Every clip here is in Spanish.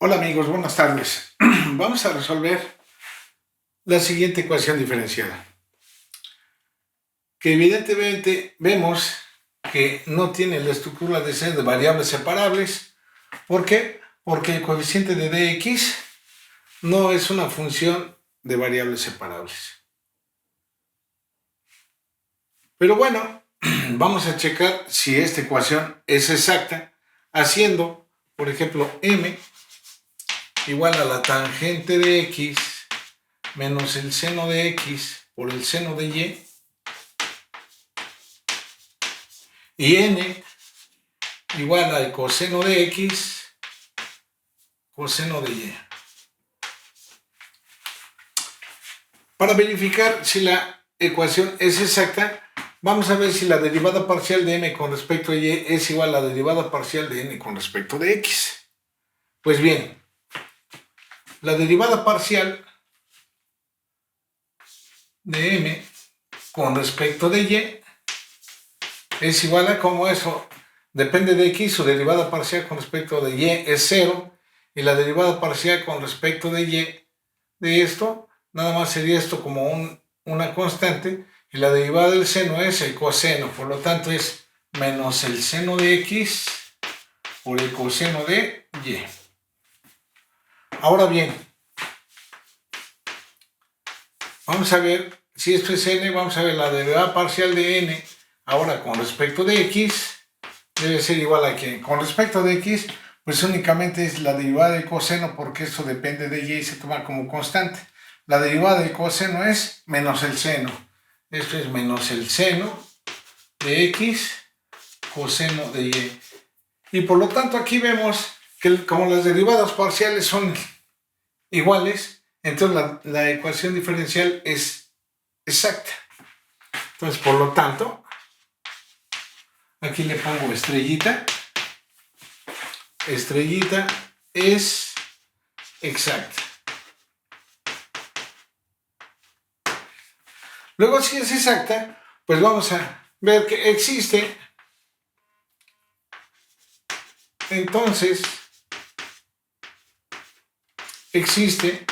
Hola amigos, buenas tardes. Vamos a resolver la siguiente ecuación diferencial, que evidentemente vemos que no tiene la estructura de ser de variables separables. ¿Por qué? Porque el coeficiente de dx no es una función de variables separables. Pero bueno, vamos a checar si esta ecuación es exacta haciendo, por ejemplo, m igual a la tangente de x menos el seno de x por el seno de y n igual al coseno de x coseno de y. Para verificar si la ecuación es exacta, vamos a ver si la derivada parcial de m con respecto a y es igual a la derivada parcial de n con respecto de x. Pues bien, la derivada parcial de m con respecto de y es igual a, como eso depende de x, su derivada parcial con respecto de y es 0, y la derivada parcial con respecto de y de esto, nada más sería esto como una constante, y la derivada del seno es el coseno, por lo tanto es menos el seno de x por el coseno de y. Ahora bien, vamos a ver si esto es n, vamos a ver la derivada parcial de n, ahora con respecto de x, debe ser igual a que con respecto de x, pues únicamente es la derivada del coseno, porque esto depende de y se toma como constante. La derivada del coseno es menos el seno. Esto es menos el seno de x coseno de y. Y por lo tanto aquí vemos que como las derivadas parciales son iguales, entonces la ecuación diferencial es exacta. Entonces, por lo tanto, aquí le pongo estrellita. Estrellita es exacta. Luego, si es exacta, pues vamos a ver que existe, entonces, existe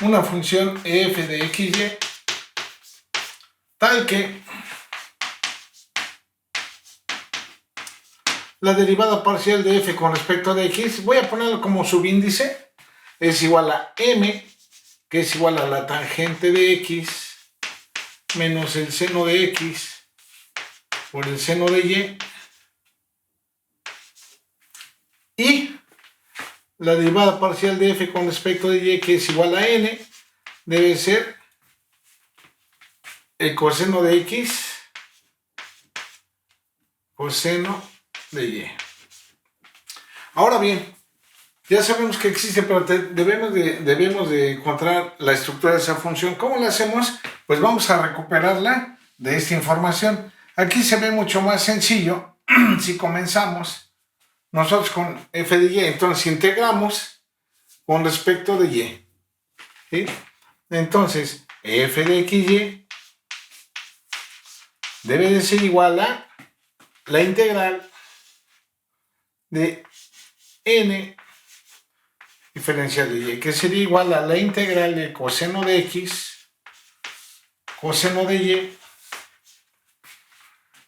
una función f de xy tal que la derivada parcial de f con respecto de x, voy a ponerlo como subíndice, es igual a m, que es igual a la tangente de x menos el seno de x por el seno de y la derivada parcial de f con respecto de y, que es igual a n, debe ser el coseno de x coseno de y. Ahora bien, ya sabemos que existe, pero debemos de encontrar la estructura de esa función. ¿Cómo la hacemos? Pues vamos a recuperarla de esta información. Aquí se ve mucho más sencillo si comenzamos nosotros con f de y. Entonces integramos con respecto de y. ¿Sí? Entonces, f de xy debe de ser igual a la integral de n diferencial de y, que sería igual a la integral de coseno de x, coseno de y,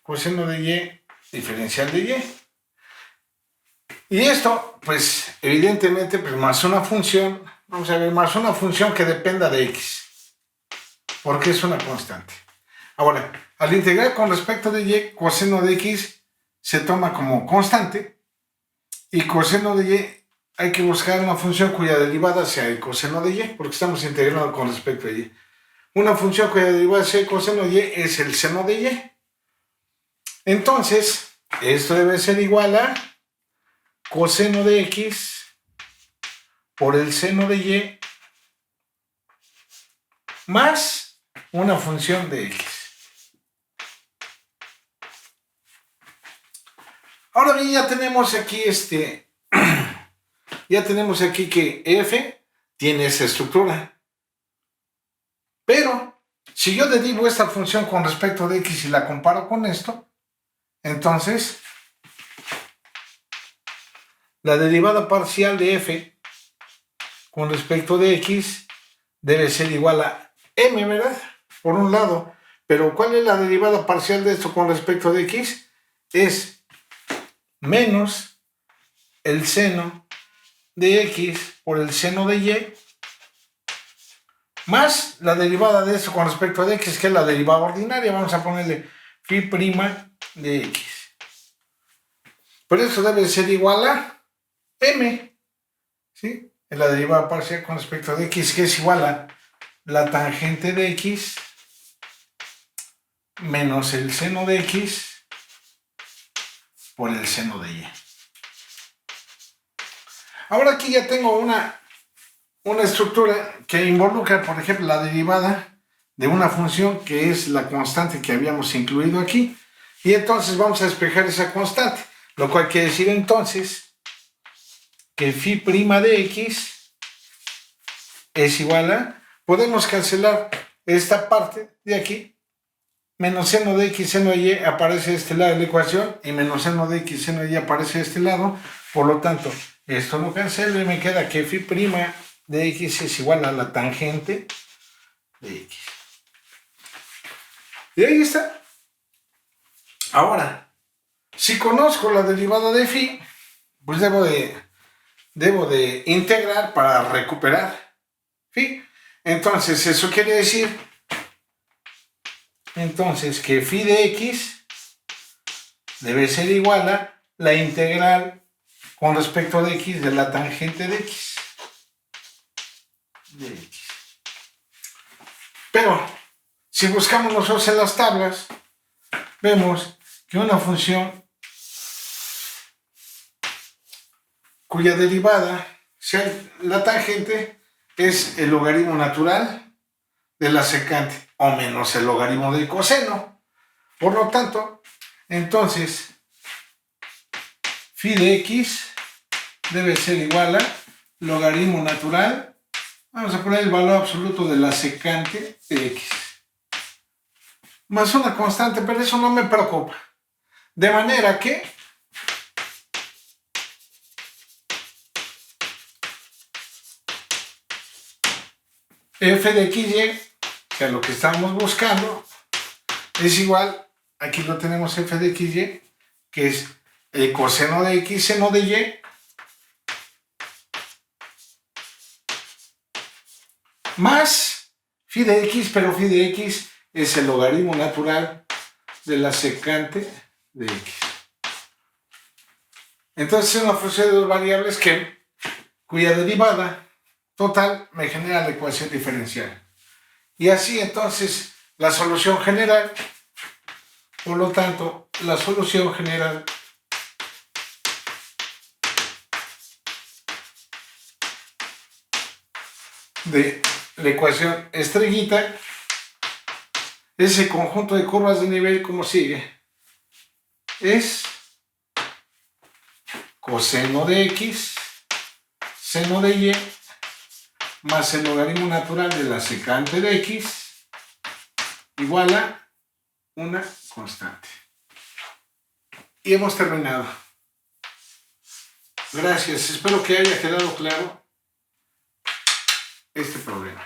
coseno de y, diferencial de y. Y esto, pues, evidentemente, pues más una función, vamos a ver, más una función que dependa de x, porque es una constante. Ahora, al integrar con respecto de y, coseno de x se toma como constante, y coseno de y hay que buscar una función cuya derivada sea el coseno de y, porque estamos integrando con respecto a y. Una función cuya derivada sea el coseno de y es el seno de y. Entonces, esto debe ser igual a coseno de x por el seno de y más una función de x. Ahora bien, ya tenemos aquí ya tenemos aquí que f tiene esa estructura. Pero, si yo derivo esta función con respecto de x y la comparo con esto, entonces la derivada parcial de f con respecto de x debe ser igual a m, ¿verdad? Por un lado. Pero ¿cuál es la derivada parcial de esto con respecto de x? Es menos el seno de x por el seno de y, más la derivada de esto con respecto de x, que es la derivada ordinaria. Vamos a ponerle phi' de x. Por eso debe ser igual a m, ¿sí? Es la derivada parcial con respecto de x, que es igual a la tangente de x menos el seno de x por el seno de y. Ahora aquí ya tengo una estructura que involucra, por ejemplo, la derivada de una función que es la constante que habíamos incluido aquí. Y entonces vamos a despejar esa constante, lo cual quiere decir entonces que phi' de x es igual a, podemos cancelar esta parte de aquí, menos seno de x, seno de y aparece de este lado de la ecuación, y menos seno de x, seno de y aparece de este lado. Por lo tanto, esto lo cancelo y me queda que phi' de x es igual a la tangente de x. Y ahí está. Ahora, si conozco la derivada de phi, pues debo de integrar para recuperar phi. Entonces, eso quiere decir que phi de x debe ser igual a la integral con respecto de x de la tangente de x. Pero, si buscamos nosotros en las tablas, vemos que una función cuya derivada sea la tangente es el logaritmo natural de la secante o menos el logaritmo del coseno. Por lo tanto, entonces, phi de x debe ser igual a logaritmo natural, vamos a poner el valor absoluto de la secante de x, más una constante, pero eso no me preocupa. De manera que f de xy, que es lo que estamos buscando, es igual, aquí lo tenemos f de xy, que es el coseno de x, seno de y, más phi de x, pero phi de x es el logaritmo natural de la secante de x. Entonces es una función de dos variables cuya derivada total me genera la ecuación diferencial. Y así entonces la solución general, por lo tanto, la solución general de la ecuación estrellita, ese conjunto de curvas de nivel como sigue. Es coseno de x, seno de y, más el logaritmo natural de la secante de x, igual a una constante. Y hemos terminado. Gracias, espero que haya quedado claro este problema.